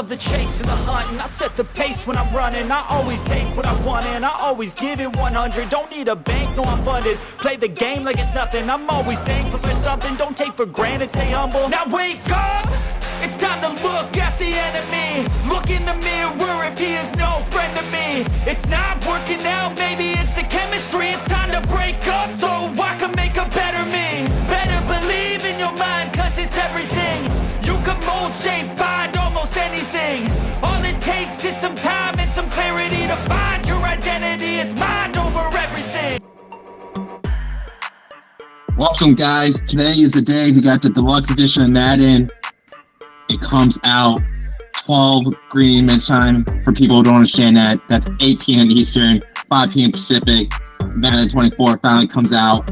love the chase and the hunt, and I set the pace when I'm running. I always take what I want and I always give it 100. Don't need a bank, no I'm funded. Play the game like it's nothing. I'm always thankful for something. Don't take for granted, stay humble. Now wake up! It's time to look at the enemy. Look in the mirror if he is no friend to me. It's not working out, maybe it's the chemistry. It's time to break up so I can make a better me. Better believe in your mind, cause it's everything. You can mold, shape, find almost anything. All it takes is some time and some clarity to find your identity. It's mind over everything. Welcome, guys. Today is the day we got the deluxe edition of Madden. It comes out 12 Green Mid's time. For people who don't understand that, that's 8 p.m. Eastern, 5 p.m. Pacific. Madden 24 finally comes out.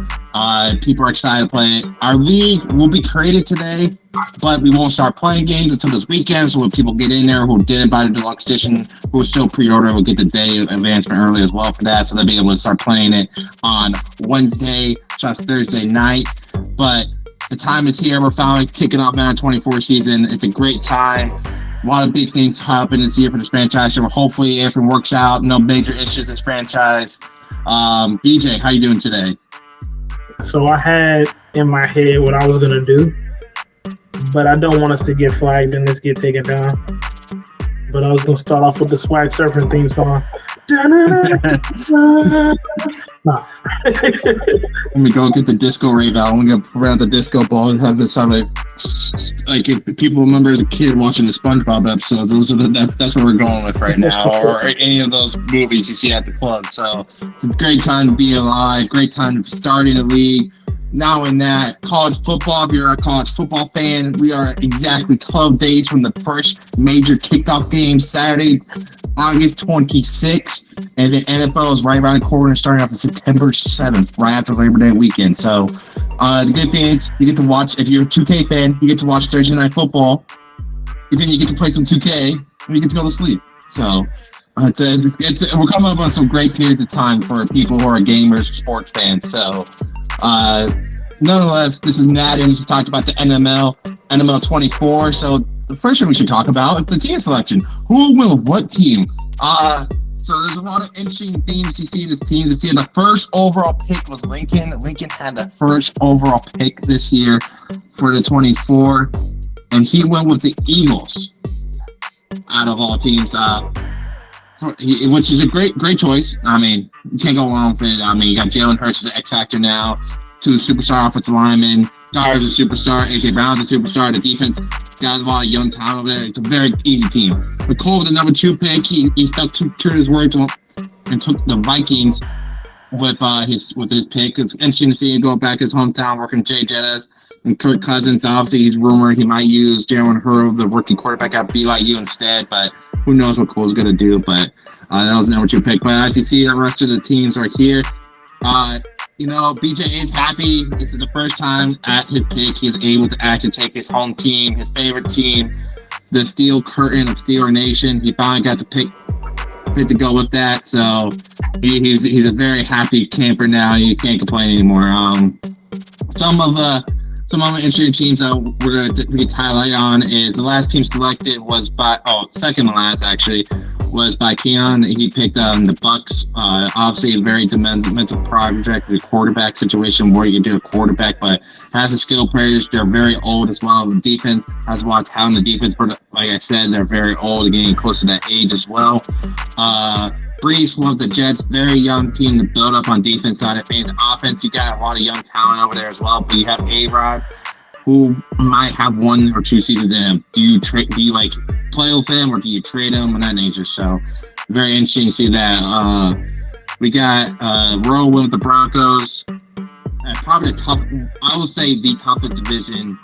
People are excited to play it. Our league will be created today, but we won't start playing games until this weekend. So when people get in there who didn't buy the deluxe edition, who are still pre-order, will get the day advancement early as well for that. So they'll be able to start playing it on Wednesday, just Thursday night. But the time is here. We're finally kicking off Madden 24 season. It's a great time. A lot of big things happen this year for this franchise. So hopefully, if it works out, no major issues this franchise. BJ, how you doing today? So I had in my head what I was going to do, but I don't want us to get flagged and this get taken down. But I was going to start off with the Swag Surfing theme song. Nah. Let me go get the disco rave out. I'm going to around the disco ball and have this sort of like if people remember as a kid watching the SpongeBob episodes, that's what we're going with right now, or any of those movies you see at the club. So it's a great time to be alive, great time to start in the league. Now in that college football, if you're a college football fan, we are exactly 12 days from the first major kickoff game, Saturday, August 26th, and the NFL is right around the corner, starting off on September 7th, right after Labor Day weekend. So the good thing is you get to watch, if you're a 2K fan, you get to watch Thursday Night Football. Then you get to play some 2K, and you get to go to sleep. So we're coming up on some great periods of time for people who are gamers, sports fans. So nonetheless, this is Madden. We just talked about the NML 24. So the first thing we should talk about is the team selection. Who will win with what team? So there's a lot of interesting themes you see this team. This year, the first overall pick was Lincoln. Lincoln had the first overall pick this year for the 24, and he went with the Eagles out of all teams. Which is a great choice. I mean, you can't go wrong with it. I mean, you got Jalen Hurts as an X factor now, 2 superstar offensive linemen. Dyer's a superstar. AJ Brown's a superstar. The defense got a lot of young talent over there. It's a very easy team. McCall with the number 2 pick, he stuck true to his word and took the Vikings with his pick. It's interesting to see him go back his hometown, working Jay Jettis and Kirk Cousins. Obviously, he's rumored he might use Jalen Hurts, the rookie quarterback at BYU instead, but who knows what Cole's going to do. But that was the number 2 pick. But as you see, the rest of the teams are here. BJ is happy. This is the first time at his pick he was able to actually take his home team, his favorite team, the Steel Curtain of Steeler Nation. He finally got to pick to go with that. So he's a very happy camper now. You can't complain anymore. Some of the interesting teams that we can highlight on is the last team selected was second to last actually was by Keon. He picked the Bucks. Obviously a very demented project, the quarterback situation where you do a quarterback, but has the skill players. They're very old as well. The defense has a lot of talent in the defense, but like I said, they're very old, getting close to that age as well. Brees, one of the Jets, very young team to build up on defense side of things. Offense, you got a lot of young talent over there as well, but you have A-Rod, who might have 1 or 2 seasons in him. Do you play with him or do you trade him? And that nature. So very interesting to see that. We got Royal win with the Broncos. Probably I will say the toughest division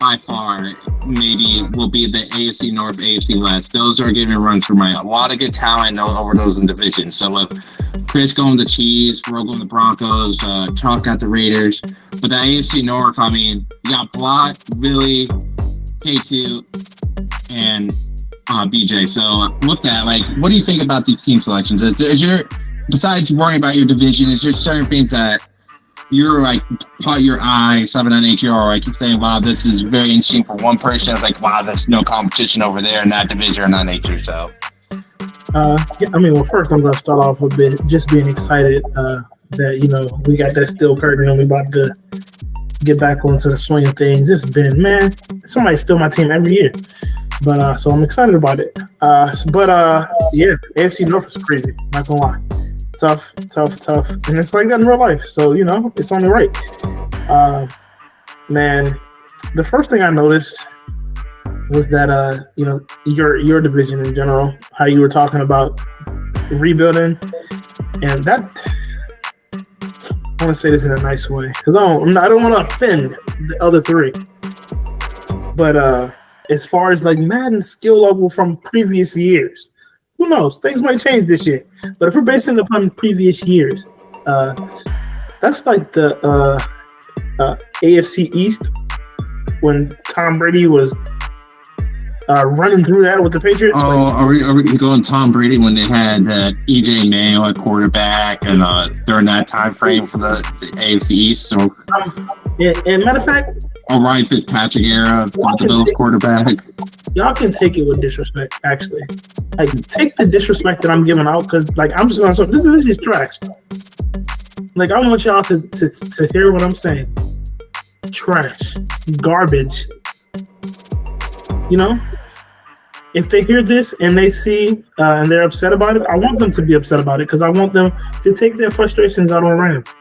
by far maybe will be the AFC North, AFC West. Those are giving runs for money. A lot of good talent over those in division. So with Chris going the Chiefs, Royal going the Broncos, Chalk got the Raiders. But the AFC North, I mean, you got Blott, Billy, K2, and BJ. So with that, what do you think about these team selections? Besides worrying about your division, is there certain things that you're like caught your eye, 7 on HER. I keep saying, wow, this is very interesting for one person. I was like, wow, there's no competition over there in that division or not nature. So, yeah, I mean, well, first I'm going to start off a bit just being excited that we got that steel curtain and we about to get back onto the swing of things. It's been, man, somebody steal my team every year, but so I'm excited about it. Yeah, AFC North is crazy. Not gonna lie. Tough, and it's like that in real life. So it's only right. Man, the first thing I noticed was that your division in general, how you were talking about rebuilding, and that I want to say this in a nice way because I don't want to offend the other three, but as far as like Madden's skill level from previous years. Who knows? Things might change this year. But if we're basing it upon previous years, that's like the AFC East when Tom Brady was running through that with the Patriots. Oh, are we going Tom Brady when they had EJ Mayo at quarterback and during that time frame for the AFC East? So, and matter of fact, Ryan Fitzpatrick era, the Bills quarterback. Y'all can take it with disrespect, actually. Like, take the disrespect that I'm giving out because, like, I'm just going to say, this is trash. Like, I want y'all to hear what I'm saying. Trash. Garbage. If they hear this and they see and they're upset about it, I want them to be upset about it because I want them to take their frustrations out on Rams.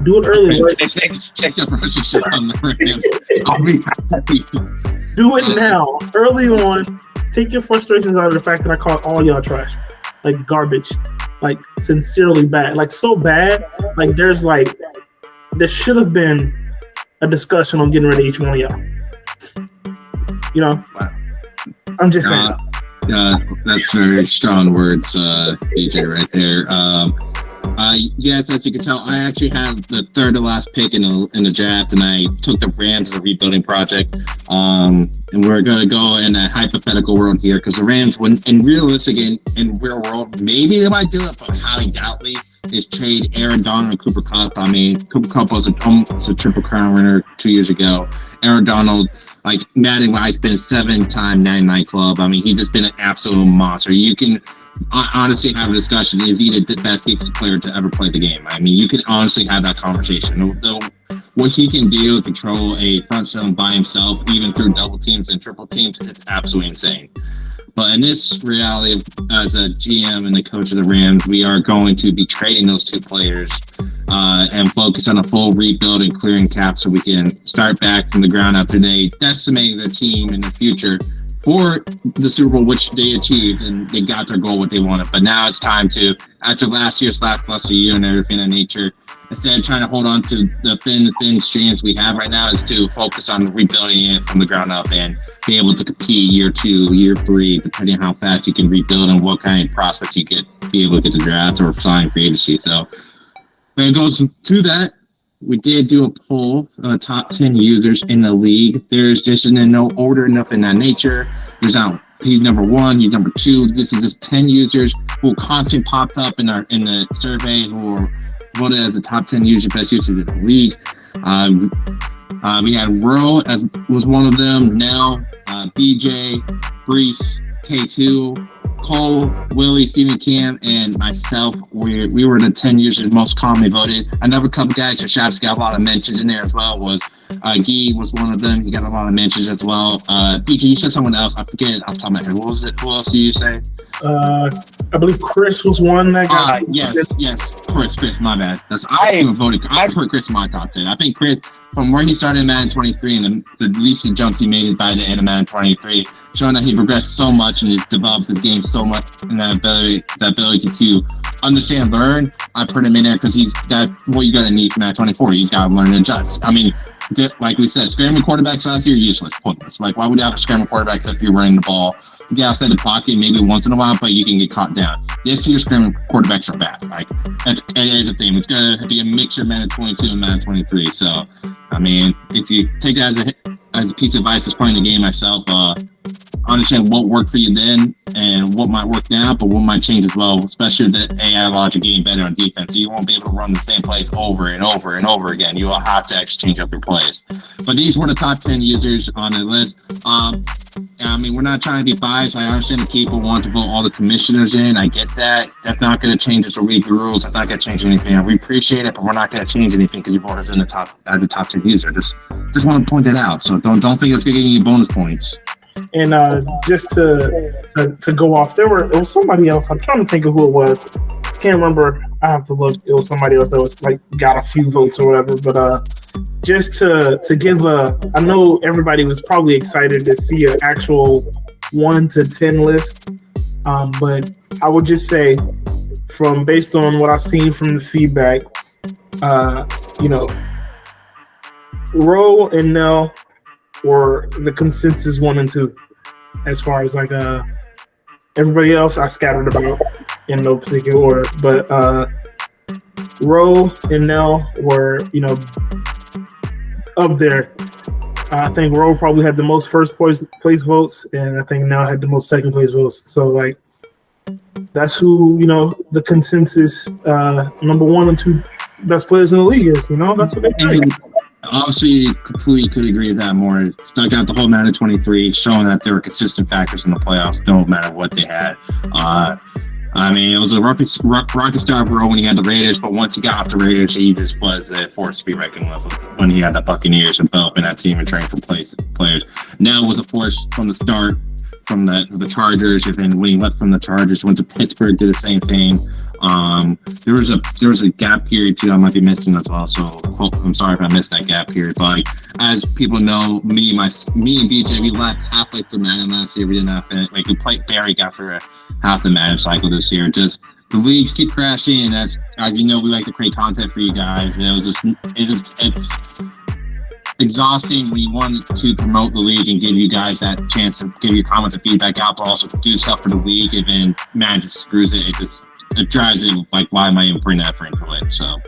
Do it early. Check the frustrations on the Rams. I'll be happy. Do it now. Early on, take your frustrations out of the fact that I call all y'all trash. Like garbage. Like sincerely bad. Like so bad. Like there should have been a discussion on getting rid of each one of y'all. I'm just saying. That's very strong words, AJ, right there. Yes, as you can tell, I actually had the third to last pick in the draft, and I took the Rams as a rebuilding project. And we're going to go in a hypothetical world here because the Rams, when in realistic in real world, maybe they might do it, but highly doubtly is trade Aaron Donald and Cooper Kupp. I mean, Cooper Kupp was a Triple Crown winner 2 years ago. Aaron Donald, like Madden Wise, been a 7-time 99 club. I mean, he's just been an absolute monster. You can honestly have a discussion. Is he the best defensive player to ever play the game? I mean, you can honestly have that conversation. What he can do to control a front seven by himself, even through double teams and triple teams, it's absolutely insane. But in this reality, as a GM and the coach of the Rams, we are going to be trading those two players and focus on a full rebuild and clearing cap so we can start back from the ground up today, decimating their team in the future for the Super Bowl, which they achieved, and they got their goal, what they wanted. But now it's time to, after last year's lackluster year and everything of nature, instead of trying to hold on to the thin streams we have right now, is to focus on rebuilding it from the ground up and be able to compete year 2, year 3, depending on how fast you can rebuild and what kind of prospects you could be able to get the draft or sign free agency. So when it goes to that, we did do a poll of the top 10 users in the league. There's just in no order enough in that nature. He's number 1, he's number 2. This is just 10 users who constantly popped up in the survey who were voted as the top 10 best users in the league. We had Roe as was one of them. Nell, BJ, Brees, K2, Cole, Willie, Stephen Cam, and myself. We were the 10 users most commonly voted. Another couple guys who shots got a lot of mentions in there as well was Guy was one of them. He got a lot of mentions as well. BJ, you said someone else. I forget off the top of my head. What was it? Who else did you say? I believe Chris was one that got. Yes, Chris. My bad. I put Chris in my top 10. I think Chris, from where he started in Madden 23 and the leaps and jumps he made by the end of Madden 23, showing that he progressed so much and he's developed his game so much and that ability to understand, learn. I put him in there because he's got what you got to need from Madden 24. He's got to learn and adjust. I mean, like we said, scrambling quarterbacks last year, useless, pointless. Like, why would you have a scrambling quarterbacks if you're running the ball? You get outside the pocket maybe once in a while, but you can get caught down. This year's scrambling quarterbacks are bad. Like, it is a thing. It's going to be a mixture of Madden 22 and Madden 23. So, I mean, if you take that as a piece of advice, is playing the game myself. Understand what worked for you then and what might work now, but what might change as well, especially with the AI logic getting better on defense. You won't be able to run the same plays over and over and over again. You will have to actually change up your plays. But these were the top 10 users on the list. I mean, we're not trying to be biased. I understand that people want to vote all the commissioners in. I get that. That's not going to change the league rules. That's not going to change anything. We appreciate it, but we're not going to change anything because you voted us in the top as a top 10 user. Just want to point that out. So don't think it's going to get you bonus points. And just to go off, it was somebody else. I'm trying to think of who it was. Can't remember. I have to look. It was somebody else that was like got a few votes or whatever. But just to give I know everybody was probably excited to see an actual 1 to 10 list. But I would just say, based on what I've seen from the feedback, Ro and Nell were the consensus 1 and 2, as far as like everybody else I scattered about in no particular order, but Ro and Nell were up there. I think Ro probably had the most first place votes, and I think Nell had the most second place votes. So like that's who the consensus number 1 and 2 best players in the league is. That's what they think. Obviously, completely could agree with that more. It stuck out the whole Madden 23, showing that there were consistent factors in the playoffs, no matter what they had. I mean, it was a rocket start for Ro when he had the Raiders, but once he got off the Raiders, he just was a force to be reckoned with when he had the Buccaneers and developing that team and training for players. Now was a force from the start, from the Chargers, and then when he left from the Chargers, went to Pittsburgh, did the same thing. There was a gap period too I might be missing as well, so I'm sorry if I missed that gap period, but like, as people know, me and BJ, we left halfway through Madden last year. We didn't have to, like, we played Barry after half the Madden cycle this year. Just the leagues keep crashing, and as you know, we like to create content for you guys, and it's exhausting when you want to promote the league and give you guys that chance to give your comments and feedback out, but also do stuff for the league, and then man just screws it. It drives it, like, why am I even putting that effort into it? So,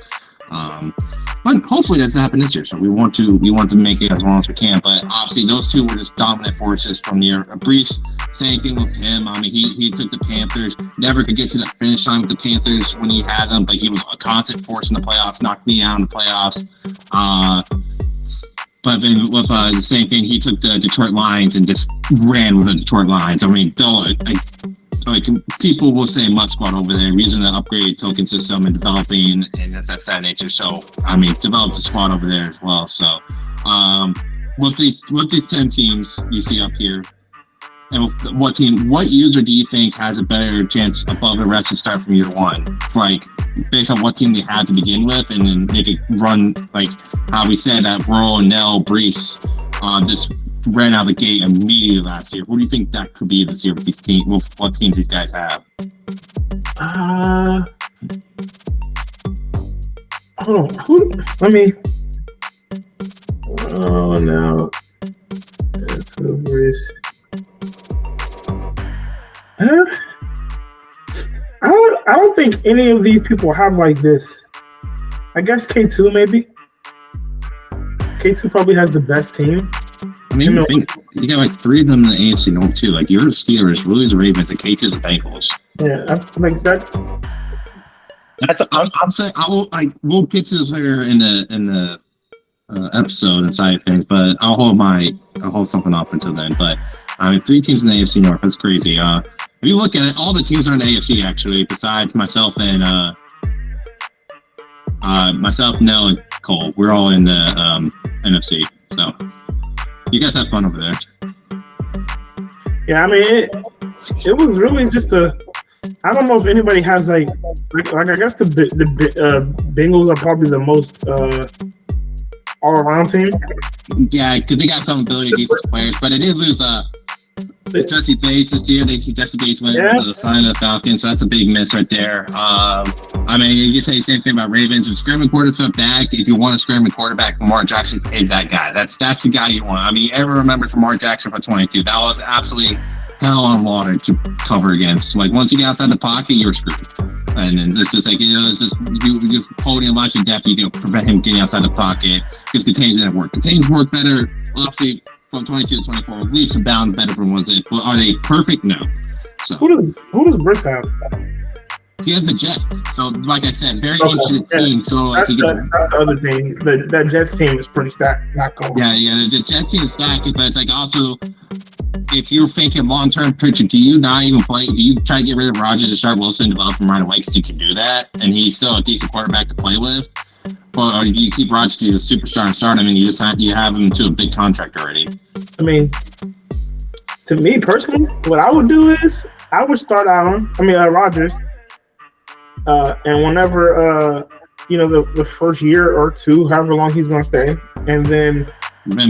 but hopefully that doesn't happen this year. So we want to make it as long as we can. But obviously those two were just dominant forces from the year. Brees, same thing with him. I mean, he took the Panthers, never could get to that finish line with the Panthers when he had them, but he was a constant force in the playoffs, knocked me out in the playoffs. But then with the same thing, he took the Detroit Lions and just ran with the Detroit Lions. I mean, like people will say mud squad over there, using the upgrade token system and developing, and that's that nature. So I mean, developed a squad over there as well. So with these 10 teams you see up here, and with what user do you think has a better chance above the rest to start from year one? Like based on what team they had to begin with, and then they could run like how we said that Ro and Nell, Brees, just ran out of the gate immediately last year. Who do you think that could be this year with these teams? What teams these guys have? Hold on. Let me. Oh no. That's so Brees. I don't think any of these people have like this. I guess K2 maybe. K2 probably has the best team. I mean, you got like 3 of them in the AFC North too. Like you're the Steelers, Willie's the Ravens, and K2's the Bengals. Yeah, like that. I'm saying we'll get to this later in the episode and side of things, but I'll hold something off until then. But I mean, 3 teams in the AFC North. That's crazy. If you look at it, all the teams are in the AFC actually, besides myself and Nell, and Cole. We're all in the NFC. So you guys have fun over there. Yeah, I mean, it was really just I don't know if anybody has like I guess the Bengals are probably the most all-around team. Yeah, because they got some ability defense players, but they did lose Jesse Bates this year. Jesse Bates went to the sign of the Falcons, so that's a big miss right there. I mean, you can say the same thing about Ravens. If scrambling quarterback back, if you want a scrambling quarterback, Lamar Jackson is that guy. That's the guy you want. I mean, ever remember Lamar Jackson for 22? That was absolutely hell on water to cover against. Like once you get outside the pocket, you're screwed. And then this is like it's just you just holding a lot of depth. You can prevent him getting outside the pocket because contains didn't work. Contains work better. Obviously, from 22 to 24 leaps and bounds better from ones that. But are they perfect? No. So who does Briss have? he has the Jets. So like I said, very interesting team. So like that's the other thing. That Jets team is pretty stacked. Not going. Yeah. The Jets team is stacked, but it's like also if you're thinking long term picture, do you not even play? Do you try to get rid of Rodgers and start Wilson, develop him right away because you can do that, and he's still a decent quarterback to play with? Or do you keep Rodgers as a superstar and start him, and you have him to a big contract already? I mean, to me personally, what I would do is I would start Rodgers, and whenever the first year or two, however long he's going to stay, and then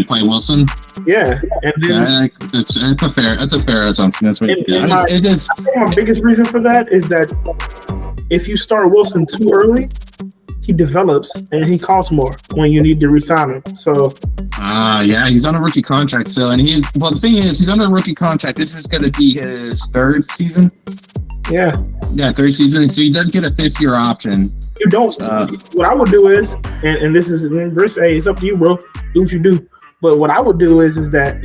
play Wilson. Yeah, and then it's a fair assumption. That's what you do. I think my biggest reason for that is that if you start Wilson too early, he develops and he costs more when you need to re-sign him. So, he's on a rookie contract still, and the thing is, he's on a rookie contract. This is going to be his third season. Yeah, third season. So he does get a 5th-year option. You don't. What I would do is, and this is Briss. Hey, it's up to you, bro. Do what you do. But what I would do is that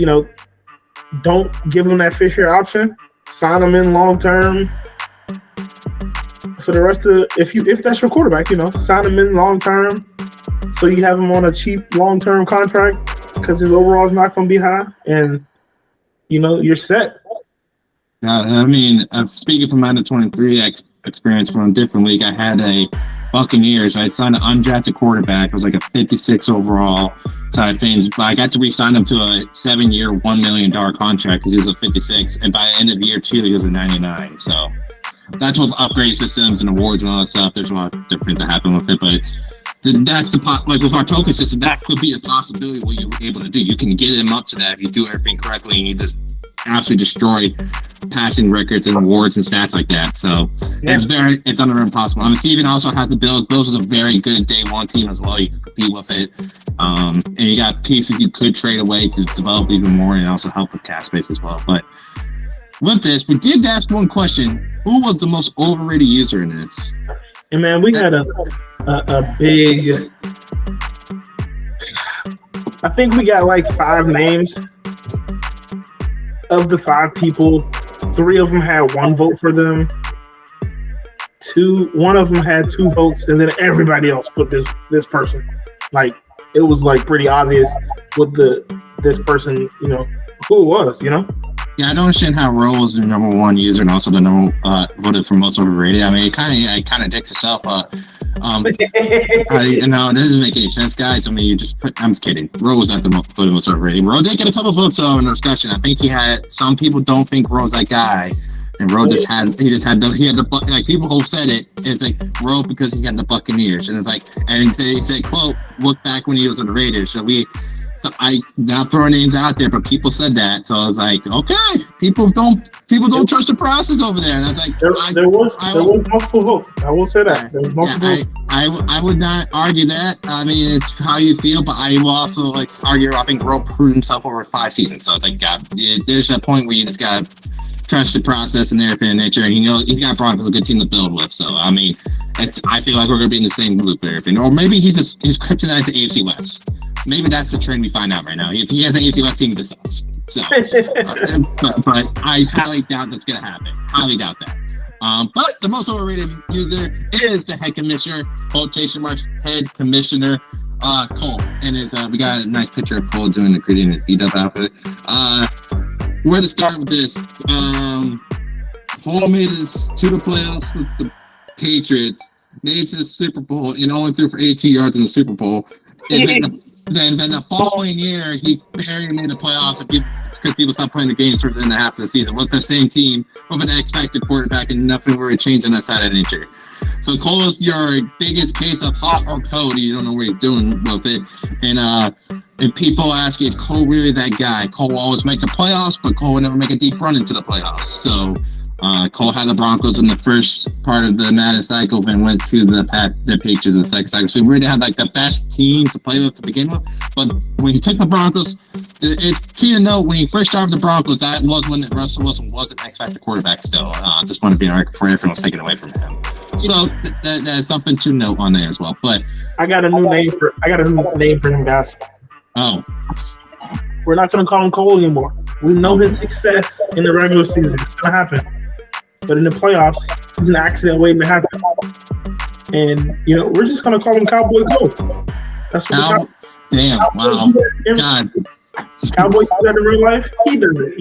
don't give him that 5th-year option. Sign him in long term. For the rest of, if that's your quarterback, sign him in long term, so you have him on a cheap long term contract because his overall is not going to be high, and you're set. I mean, speaking from my 23 experience from a different league, I had a Buccaneers. I signed an undrafted quarterback. It was like a 56 overall side of things, but I got to re-sign him to a 7-year, $1 million contract because he was a 56, and by the end of year 2, he was a 99. So. That's with upgrade systems and awards and all that stuff. There's a lot of different things that happen with it, but that's with our token system, that could be a possibility what you're able to do. You can get him up to that if you do everything correctly and you just absolutely destroy passing records and awards and stats like that. So it's under impossible. I mean, Steven also has the Bills. Bills are a very good day one team as well. You can compete with it. And you got pieces you could trade away to develop even more and also help with cap space as well. But with this, we did ask one question. Who was the most overrated user in this? And man, we had a big. I think we got like 5 names. Of the 5 people, 3 of them had 1 vote for them. 1 of them had 2 votes, and then everybody else put this person. Like it was like pretty obvious what this person, who it was, Yeah, I don't understand how Roll was the number 1 user and also the number voted for most overrated. I mean, it kind of dicks itself. It doesn't make any sense, guys. I mean, I'm just kidding. Roll was not the most overrated. Roll did get a couple votes in the discussion. I think he had some people don't think Roll's that guy, and Roll he had the like people who said it. It's like Roll because he had the Buccaneers, and it's like and he said quote look back when he was on the Raiders. So I not throwing names out there, but people said that. So I was like, okay, people don't trust the process over there. And I was like, there was multiple votes. I will say that there was multiple votes. I would not argue that. I mean, it's how you feel, but I will also argue. I think Roll proved himself over 5 seasons. So it's like, there's that point where you just got to trust the process and everything in nature. And he's got Broncos a good team to build with. So I mean, I feel like we're gonna be in the same loop and everything. Or maybe he's kryptonite to AFC West. Maybe that's the trend we find out right now. If he has an AFC West team, this sucks. So, but I highly doubt that's going to happen. Highly doubt that. But the most overrated user is the head commissioner, quotation marks, head commissioner, Cole. And we got a nice picture of Cole doing the gritty and the beat-up outfit. Where to start with this? Cole made us to the playoffs with the Patriots, made it to the Super Bowl, and only threw for 18 yards in the Super Bowl. And then the following year, he barely made the playoffs because people stopped playing the games for the half of the season with the same team, with an expected quarterback, and nothing really changed on that side of nature. So Cole is your biggest case of hot or cold. You don't know what he's doing with it. And people ask, is Cole really that guy? Cole will always make the playoffs, but Cole will never make a deep run into the playoffs. So Cole had the Broncos in the first part of the Madden cycle and went to the Patriots in the second cycle. So he really had the best teams to play with to begin with. But when he took the Broncos, it's key to know when he first started the Broncos, that was when Russell Wilson was an X-Factor quarterback still. Just want to be on record before everything was taken away from him. So that's something to note on there as well. But I got a new name for him, guys. Oh. We're not going to call him Cole anymore. We know his success in the regular season. It's going to happen. But in the playoffs, it's an accident waiting to happen. And, we're just going to call him Cowboy Cole. That's what damn, wow. God. Cowboy does that in real life. He does it,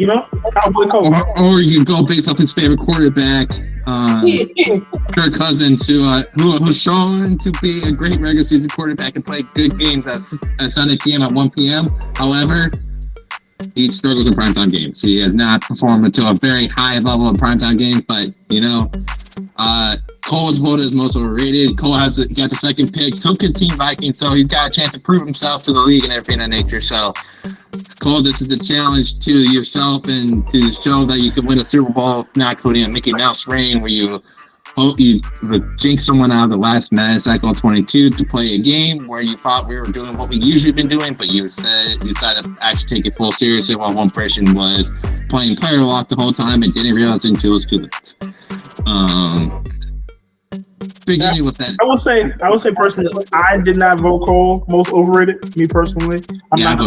Cowboy Cole. Or you go based off his favorite quarterback, Kirk Cousins, who's shown to be a great regular season quarterback and play good games at Sunday p.m. at 1 p.m. However, he struggles in primetime games. He has not performed to a very high level in primetime games, but, Cole was voted as most overrated. Cole got the second pick, took his team Vikings, so he's got a chance to prove himself to the league and everything of that nature. So, Cole, this is a challenge to yourself and to show that you can win a Super Bowl, not including a Mickey Mouse reign where you jinx someone out of the last Madden Cycle 22 to play a game where you thought we were doing what we usually been doing, but you decided to actually take it full seriously while one person was playing player lock the whole time and didn't realize until it was too late. Beginning with that, I would say personally, I did not vote Cole most overrated. Me personally, I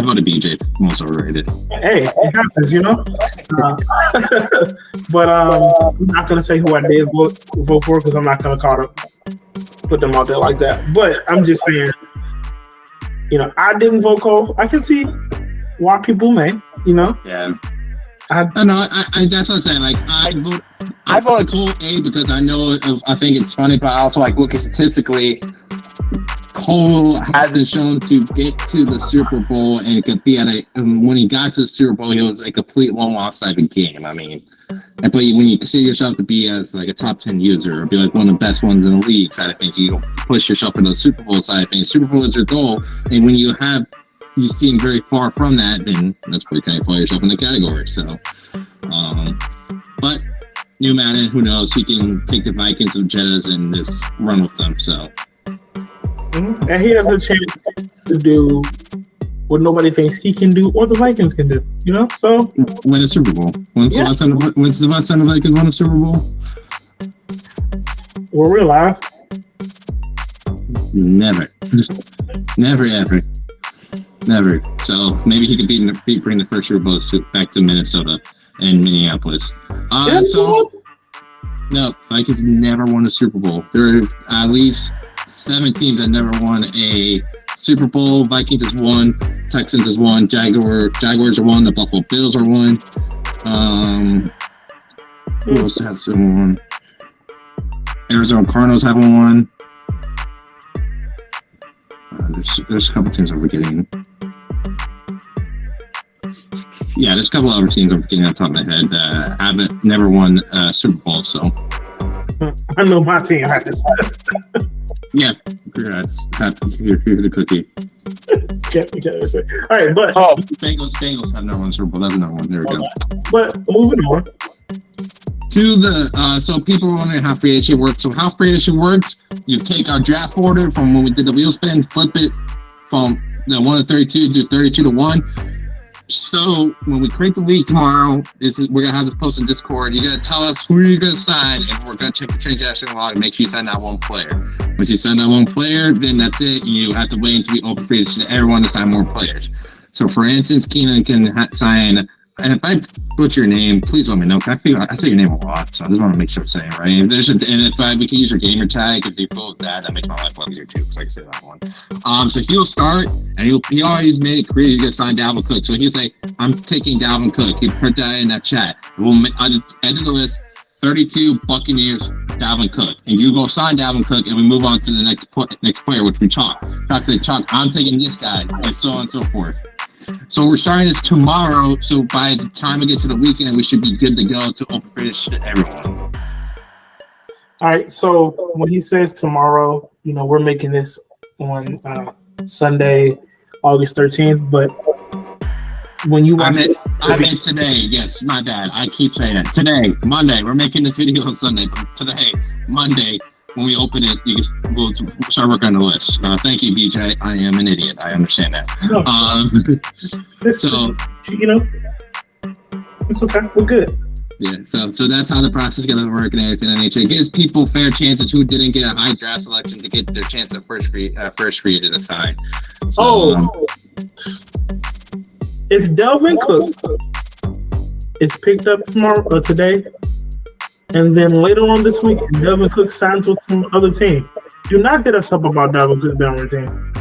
voted BJ most overrated. Hey, it happens, but I'm not gonna say who I did vote for because I'm not gonna put them out there like that. But I'm just saying, I didn't vote Cole. I can see why people may, Yeah. I know. I that's what I'm saying. Like I voted Cole A because I think it's funny, but I also looking statistically, Cole hasn't shown to get to the Super Bowl and it could be when he got to the Super Bowl, he was a complete one loss type of game. I mean, but when you consider yourself to be as a top 10 user or be one of the best ones in the league side of things, you push yourself into the Super Bowl side of things. Super Bowl is your goal, and when you seem very far from that, then that's where you kind of put yourself in the category. So, but new Madden, who knows? He can take the Vikings of Jettas and just run with them. So, and he has a chance to do what nobody thinks he can do or the Vikings can do. So win a Super Bowl. When's the last time the Vikings won a Super Bowl? Were we alive? Never, never, ever. Never. So maybe he could bring the first Super Bowl back to Minnesota and Minneapolis. No, Vikings never won a Super Bowl. There are at least 7 teams that never won a Super Bowl. Vikings has won. Texans has won. Jaguars are won. The Buffalo Bills are won. Who else has won? Arizona Cardinals haven't won. There's a couple teams I'm forgetting. Yeah, there's a couple other teams I'm forgetting off the top of my head that never won a Super Bowl. So I know my team has. Yeah, congrats. Here's the cookie. All right, but Bengals have never won a Super Bowl. That's another one. There we go. But moving on to the so people are wondering how free agency works. So how free agency works? You take our draft order from when we did the wheel spin, flip it from the 1 to 32 to 32 to 1. So when we create the league tomorrow, we're gonna have this post in Discord. You're gonna tell us who you're gonna sign, and we're gonna check the transaction log and make sure you sign that one player. Once you sign that one player, then that's it. You have to wait until we open free agency to everyone to sign more players. So for instance, Keenan can sign. And if I butcher your name, please let me know. I say your name a lot, so I just want to make sure I'm saying it right. If we can use your gamer tag, if you fill that makes my life a lot easier too, because I can say that one. So he'll start, and he always made it clear he's gonna sign Dalvin Cook. So he's like, I'm taking Dalvin Cook. He put that in that chat. I'll edit the list. 32 Buccaneers, Dalvin Cook, and you go sign Dalvin Cook, and we move on to the next player, which we Chalk. Chalk said, Chalk, I'm taking this guy, and so on and so forth. So we're starting this tomorrow. So by the time we get to the weekend, we should be good to go to open finish to everyone. All right. So when he says tomorrow, we're making this on Sunday, August 13th. But when you I meant today. Yes, my bad. I keep saying that. Today, Monday. We're making this video on Sunday, but today, Monday. When we open it, we'll start working on the list. Thank you, BJ. I am an idiot. I understand that. No. It's okay. We're good. Yeah. So that's how the process is going to work and everything. It gives people fair chances who didn't get a high draft selection to get their chance at first free agent assigned. So, If Delvin Cook is picked up today, and then later on this week, Delvin Cook signs with some other team, do not hit us up about Delvin Cook being on the team.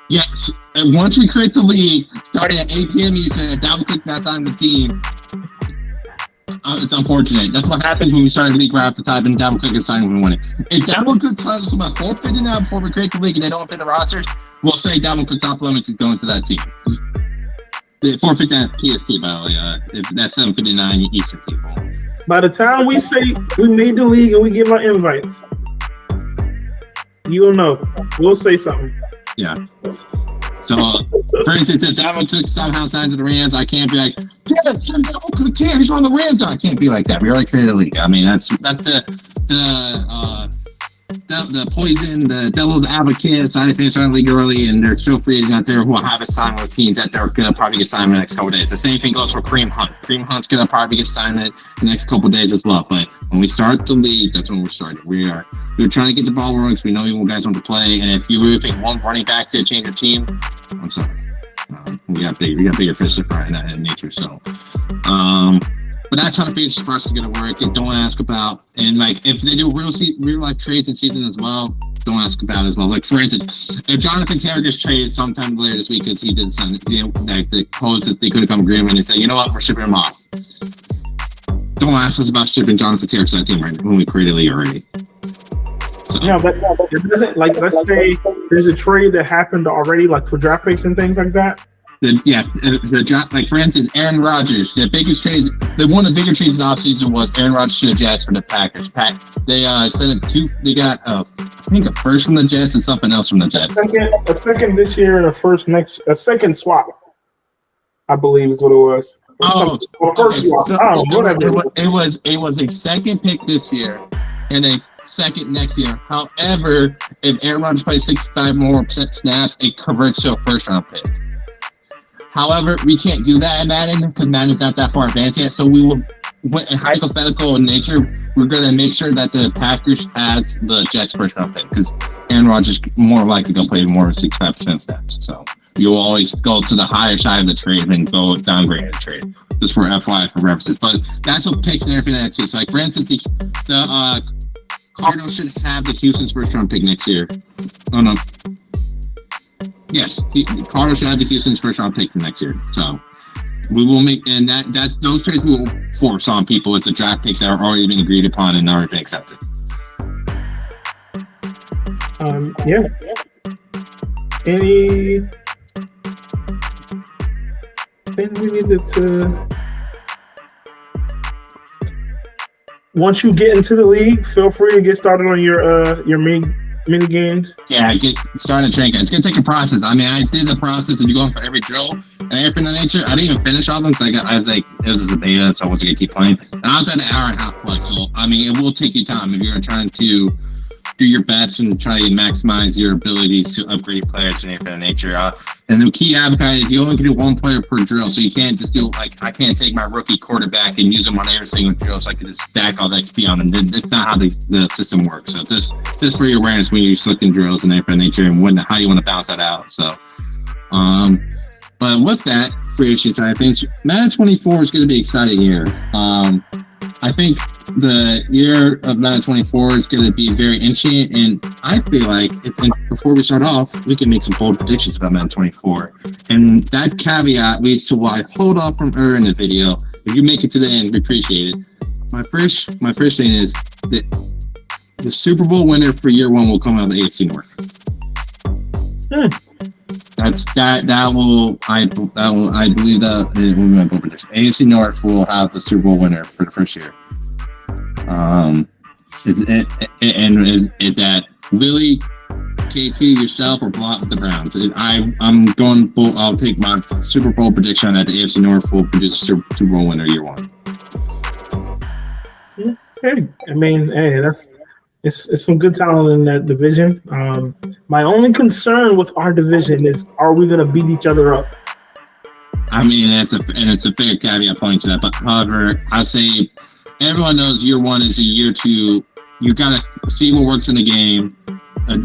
Yes, and once we create the league, starting at 8 p.m. Eastern, if Dalvin Cook's not on the team, it's unfortunate. That's what happens when we start a league right off the top and Dalvin Cook is signing when we win it. If Dalvin Cook signs about forfeiting now before we create the league and they don't fit the rosters, we'll say Dalvin Cook top limits is going to that team. The forfeit that PST, by the way, if that's 7:59 Eastern people. By the time we say we made the league and we give our invites, you'll know. We'll say something. Yeah. So, for instance, if Dalvin Cook somehow signs to the Rams, I can't be like, yeah, Dalvin Cook here, he's on the Rams. I can't be like that. We already created a league. I mean, that's the poison, the devil's advocate side of things on the league early, and there's still free agents out there who will have a sign with teams that they're going to probably get signed in the next couple of days. The same thing goes for Kareem Hunt. Kareem Hunt's going to probably get signed in the next couple of days as well. But when we start the league, that's when we're starting. We're trying to get the ball rolling because we know you guys want to play. And if you really pick one running back to change your team, I'm sorry. We got bigger fish to fry in that nature. So, but that's how the fantasy process is going to work. And don't ask about, and like if they do real life trades in season as well, don't ask about it as well. Like for instance, if Jonathan Taylor gets traded sometime later this week because he did something, like the close that they could have come agreement and say, you know what, we're shipping him off. Don't ask us about shipping Jonathan Taylor to that team right when we created a league already. So. Yeah, but it doesn't, like, let's say there's a trade that happened already, like for draft picks and things like that. Like for instance, Aaron Rodgers, the biggest trades, one of the bigger trades this offseason was Aaron Rodgers to the Jets for the Packers. They sent it two. They got I think a first from the Jets and something else from the Jets. A second this year and a second swap, I believe is what it was. It was a second pick this year and a second next year. However, if Aaron Rodgers plays 65 more snaps, it converts to a first round pick. However, we can't do that in Madden because Madden's not that far advanced yet. So we will, in hypothetical in nature, we're going to make sure that the Packers has the Jets first round pick because Aaron Rodgers is more likely to play more than 65% snaps. So you will always go to the higher side of the trade and go downgrade the trade. Just for FYI for references. But that's what picks and everything like that too. So like for instance, the Cardinals should have the Houston's first round pick next year. Oh no. Yes, Cardinals should have the Houston's first round pick for next year. So we will make, and that's those trades we will force on people as the draft picks that are already been agreed upon and already been accepted. Yeah. Anything we needed to? Once you get into the league, feel free to get started on your mini games. Yeah, get started training. It's gonna take a process. I mean, I did the process of you going for every drill and everything of nature. I didn't even finish all of them because I was like, it was just a beta, so I wasn't gonna keep playing. And I was at an hour and a half play, so I mean, it will take you time if you're trying to do your best and try to maximize your abilities to upgrade players and anything of nature. And the key advocate is you only can do one player per drill, so you can't just do like I can't take my rookie quarterback and use him on every single drill, so I can just stack all the XP on them. That's not how the system works. So just for your awareness when you're selecting drills and everything of nature and how you want to balance that out. So, but with that free agency side of things, Madden 24 is going to be an exciting year. I think the year of Madden 24 is going to be very interesting, and I feel like before we start off, we can make some bold predictions about Madden 24. And that caveat leads to why I hold off from earlier in the video. If you make it to the end, we appreciate it. My first thing is that the Super Bowl winner for year one will come out of the AFC North. I believe that will be my bold prediction. AFC North will have the Super Bowl winner for the first year. Is that Willie, KT, yourself, or Blot with the Browns? I'll take my Super Bowl prediction that the AFC North will produce a Super Bowl winner year one. Hey, I mean, it's some good talent in that division. My only concern with our division is, are we going to beat each other up? I mean, it's a fair caveat point to that. But however, I say everyone knows year one is a year two. You got to see what works in the game,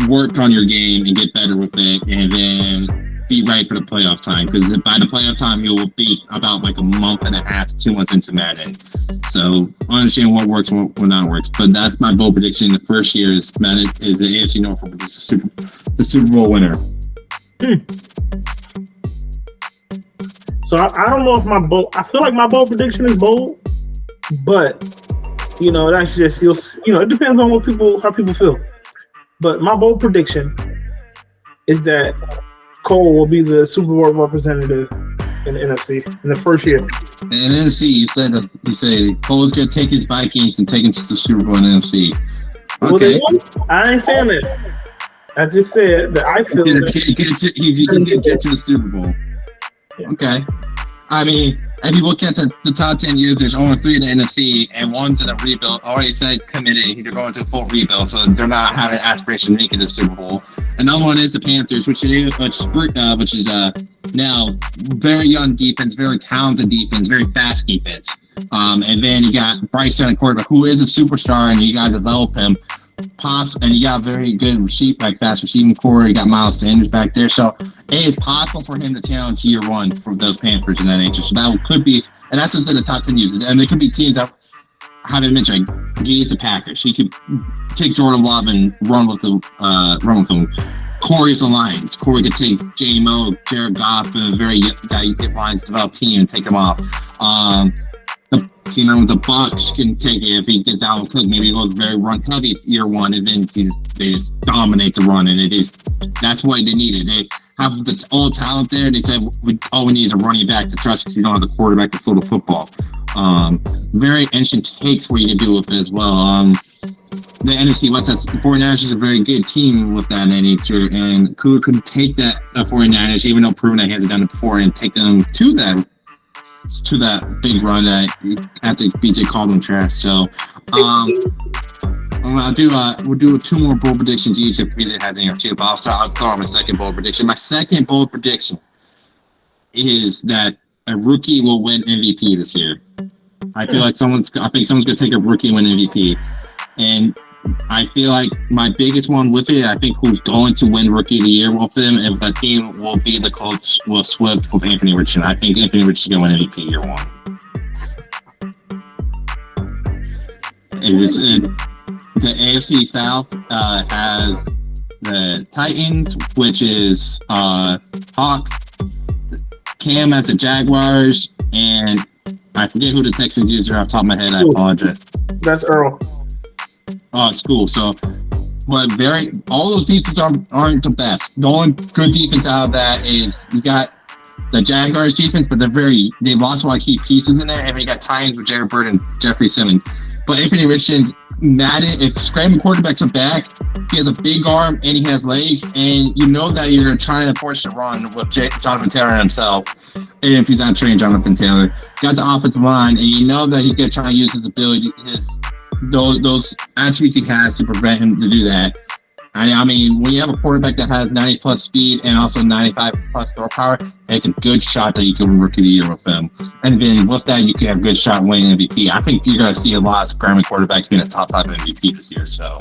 work on your game, and get better with it. And then be right for the playoff time, because by the playoff time you will be about like a month and a half to 2 months into Madden. So I understand what works and what not works. But that's my bold prediction. The first year is Madden is the AFC North will produce the Super Bowl winner. So I don't know if I feel like my bold prediction is bold, but that's just it depends on how people feel. But my bold prediction is that Cole will be the Super Bowl representative in the NFC in the first year. In the NFC, you said Cole's gonna take his Vikings and take him to the Super Bowl in the NFC. Okay. Well, I ain't saying that. I just said that I feel he can get to the Super Bowl. Yeah. Okay. I mean, if you look at the top 10 years, there's only 3 in the NFC, and one's in a rebuild. Already said committed. They're going to a full rebuild, so they're not having aspiration to make it to the Super Bowl. Another one is the Panthers, which is now very young defense, very talented defense, very fast defense. And then you got Bryce Young, quarterback, who is a superstar, and you got to develop him. And you got very good fast receiving core. You got Miles Sanders back there, so it's possible for him to challenge year one for those Panthers in that nature. So that could be, and that's just in the top 10 users. And there could be teams that I haven't mentioned, like the Packers. He could take Jordan Love and run with them. Corey's the Lions. Corey could take J-Mo, Jared Goff, and a very Lions developed team and take them off. The Bucks can take it if he gets Dalvin Cook. Maybe he goes very run heavy year one, and then they just dominate the run, and that's what they needed. They have all talent there. They said all we need is a running back to trust, because you don't have the quarterback to throw the football. Very interesting takes what you can do with it as well. The NFC West has 49ers is a very good team with that nature, and Kula could take that 49ers, even though proven that he hasn't done it before, and take them to that big run after BJ called them trash. So we'll do 2 more bold predictions each if BJ has any too. But I'll start on my second bold prediction. My second bold prediction is that a rookie will win MVP this year. I think someone's going to take a rookie and win MVP. And I feel like my biggest one with it, I think who's going to win Rookie of the Year with him, and the team will be the coach Will Swift with Anthony Richardson. I think Anthony Richardson is going to win MVP year one. The AFC South has the Titans, which is Hawk, Cam has the Jaguars, and I forget who the Texans use off the top of my head. I apologize. That's Earl. Oh, it's cool. So, but all those defenses aren't the best. The only good defense out of that is you got the Jaguars defense, but they lost a lot of key pieces in there, and you got Titans with Jared Bird and Jeffrey Simmons. But Anthony Richardson's if scrambling quarterbacks are back, he has a big arm and he has legs, and you know that you're trying to force the run with Jonathan Taylor himself. And if he's not trained Jonathan Taylor, got the offensive line, and you know that he's going to try and use his ability, those attributes he has to prevent him to do that. I mean, when you have a quarterback that has 90 plus speed and also 95 plus throw power, it's a good shot that you can win Rookie of the Year with him. And then with that, you can have a good shot winning MVP. I think you're going to see a lot of scrambling quarterbacks being a top 5 MVP this year. So,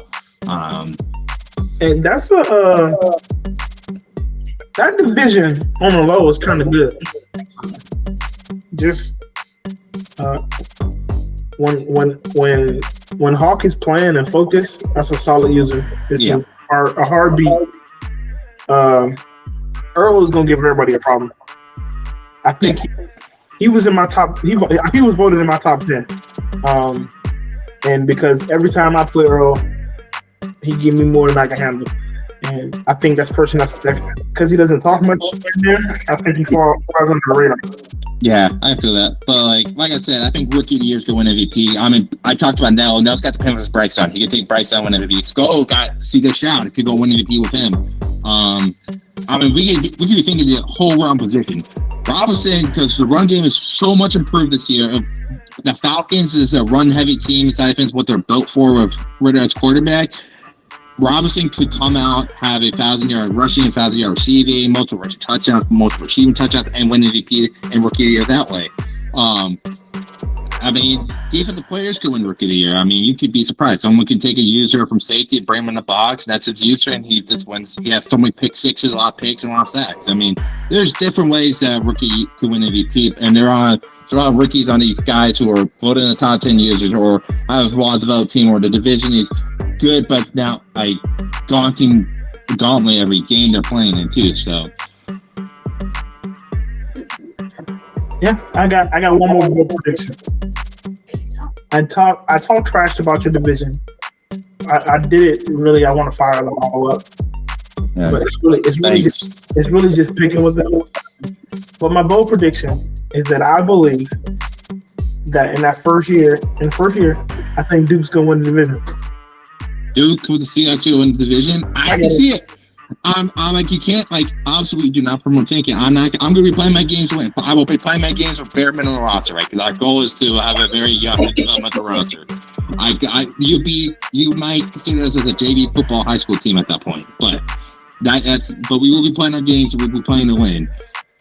and that's that division on the low is kind of good. Just when Hawk is playing and focused, that's a solid user. It's a hard beat. Earl is gonna give everybody a problem. I think he was in my top. He was voted in my top 10. And because every time I play Earl, he give me more than I can handle. And I think that's because he doesn't talk much in there. I think he falls under the radar. Yeah, I feel that. But like I said, I think Rookie of the Year is going to win MVP. I mean, I talked about Nell. Nell's got the pen with Bryce Young. He can take Bryce Young win MVP. Skull got CJ Stroud. If you go win MVP with him. I mean, we could be thinking the whole round position. Robinson, because the run game is so much improved this year. The Falcons is a run-heavy team. It's not what they're built for with Ritter as quarterback. Robinson could come out, have 1,000-yard rushing, 1,000-yard receiving, multiple rushing touchdowns, multiple receiving touchdowns, and win MVP and Rookie of the Year that way. I mean, defensive players could win Rookie of the Year. I mean, you could be surprised. Someone could take a user from safety and bring him in the box, and that's his user, and he just wins. He has so many pick sixes, a lot of picks, and a lot of sacks. I mean, there's different ways that rookie could win MVP, and there are rookies on these guys who are voted in the top 10 users or have a well-developed team, or the division is good, but it's now a gauntlet every game they're playing in too. So. Yeah, I got one more bold prediction. I talk trash about your division. I did it really. I want to fire them all up, but it's really just picking with them. But my bold prediction is that I believe that in that first year, I think Duke's gonna win the division. Duke with the Seahawks win the division. I can see it. I'm like, you can't, like, obviously we do not promote tanking. I'm going to be playing my games to win. I will be playing my games with bare minimum roster, right? Because our goal is to have a very young developmental roster. You might consider us as a JV football high school team at that point, but we will be playing our games. We'll be playing to win.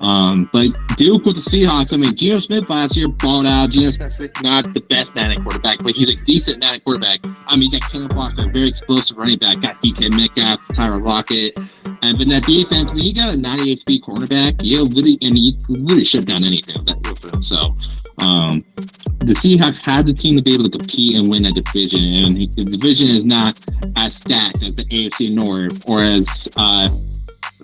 But Duke with the Seahawks, I mean, Geno Smith last year balled out. Geno Smith's not the best Madden quarterback, but he's a decent Madden quarterback. I mean, you got Kenneth Walker, a very explosive running back, got DK Metcalf, Tyler Lockett. And in that defense, when you got a 98 speed cornerback, you literally shut down anything with him. So, the Seahawks had the team to be able to compete and win that division. And the division is not as stacked as the AFC North or as,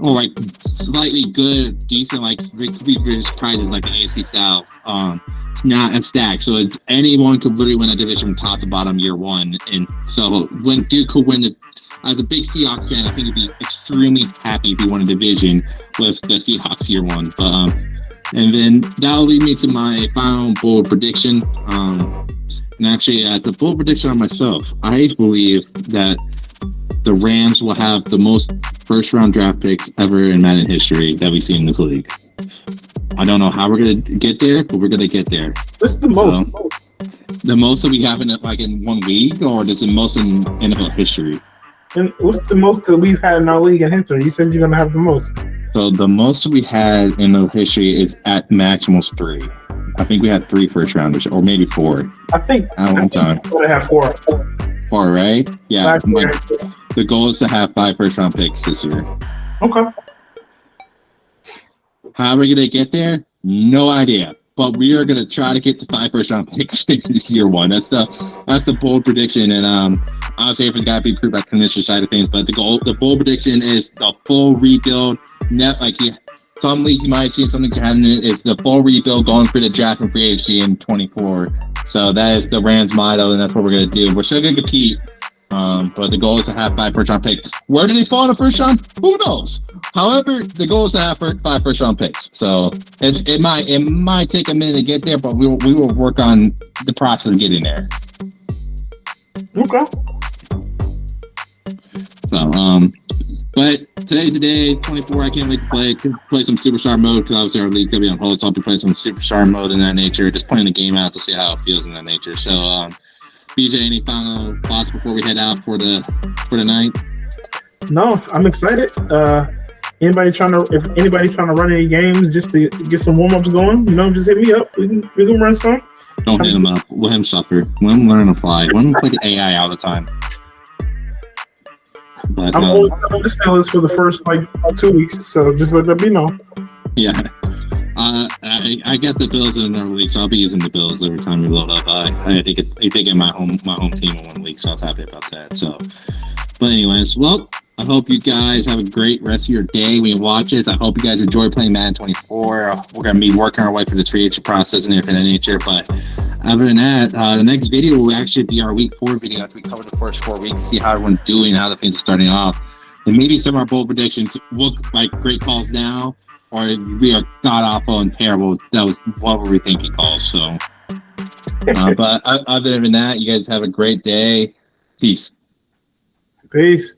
or like slightly good, decent, like could be surprised like the AFC South. It's not as stacked, so it's anyone could literally win a division from top to bottom year one. And so when Duke could win it, as a big Seahawks fan, I think he'd be extremely happy if he won a division with the Seahawks year one. But and then that'll lead me to my final bold prediction. And actually, the bold prediction on myself, I believe that the Rams will have the most first-round draft picks ever in Madden history that we've seen in this league. I don't know how we're going to get there, but we're going to get there. What's the most? The most that we have in 1 week, or is it most in NFL history? And what's the most that we've had in our league in history? You said you're going to have the most. So the most we had in the history is at maximum 3. I think we had 3 first-rounders, or maybe 4. I think at one time. We're going to have 4. 4, right? Yeah. The goal is to have 5 first-round picks this year. Okay. How are we going to get there? No idea. But we are going to try to get to 5 first-round picks in year one. That's the bold prediction. And honestly, it's got to be proved by the commission side of things. But the bold prediction is the full rebuild. Some leagues you might have seen, some leagues are having it. It's the full rebuild going for the draft and free agency in 24. So that is the Rams motto, and that's what we're going to do. We're still going to compete. But the goal is to have 5 first-round picks. Where do they fall in the first round? Who knows? However, the goal is to have 5 first-round picks. So it might take a minute to get there, but we will work on the process of getting there. Okay. So but today's the day, 24. I can't wait to play some Superstar mode because obviously our league's gonna be on hold. So I'll be playing some Superstar mode in that nature, just playing the game out to see how it feels in that nature. So BJ, any final thoughts before we head out for the night? No, I'm excited. If anybody's trying to run any games just to get some warm-ups going, just hit me up. We can run some. Don't hit him up. Let him suffer. Let him learn to fly. Let him play the AI all the time. But, I'm only telling the Steelers for the first 2 weeks, so just let me know. Yeah. I got the Bills in another league, so I'll be using the Bills every time we load up. I think it's my home team in 1 week, so I was happy about that. So, but anyways, well, I hope you guys have a great rest of your day when you watch it. I hope you guys enjoy playing Madden 24. We're gonna be working our way through the creation process and everything of that nature. But other than that, the next video will actually be our week 4 video after we cover the first 4 weeks, see how everyone's doing, how the things are starting off, and maybe some of our bold predictions look like great calls now, or we are god awful and terrible. That was what were we thinking calls. So, but other than that, you guys have a great day. Peace. Peace.